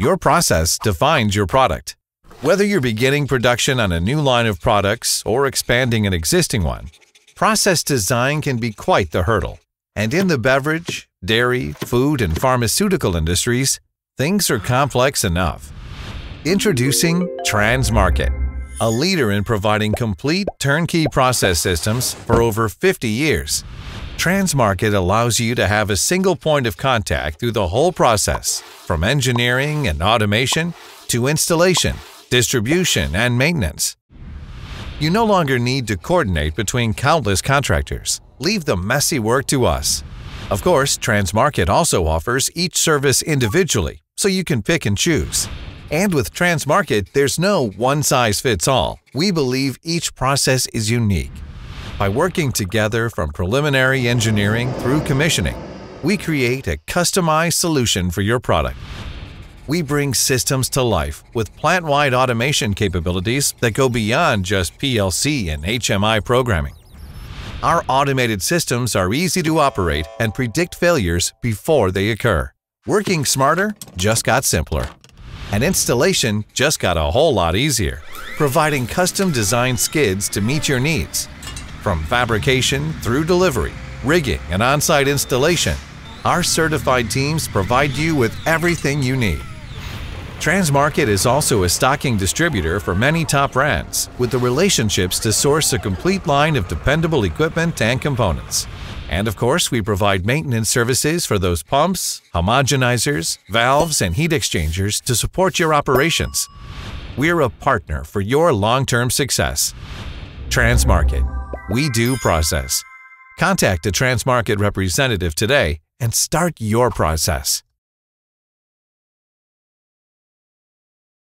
Your process defines your product. Whether you're beginning production on a new line of products or expanding an existing one, process design can be quite the hurdle. And in the beverage, dairy, food, and pharmaceutical industries, things are complex enough. Introducing Transmarket, a leader in providing complete turnkey process systems for over 50 years. Transmarket allows you to have a single point of contact through the whole process, from engineering and automation to installation, distribution, and maintenance. You no longer need to coordinate between countless contractors. Leave the messy work to us. Of course, Transmarket also offers each service individually, so you can pick and choose. And with Transmarket, there's no one-size-fits-all. We believe each process is unique. By working together from preliminary engineering through commissioning, we create a customized solution for your product. We bring systems to life with plant-wide automation capabilities that go beyond just PLC and HMI programming. Our automated systems are easy to operate and predict failures before they occur. Working smarter just got simpler. And installation just got a whole lot easier, providing custom-designed skids to meet your needs. From fabrication through delivery, rigging, and on-site installation, our certified teams provide you with everything you need. Transmarket is also a stocking distributor for many top brands, with the relationships to source a complete line of dependable equipment and components. And of course, we provide maintenance services for those pumps, homogenizers, valves, and heat exchangers to support your operations. We're a partner for your long-term success. Transmarket. We do process. Contact a Transmarket representative today and start your process.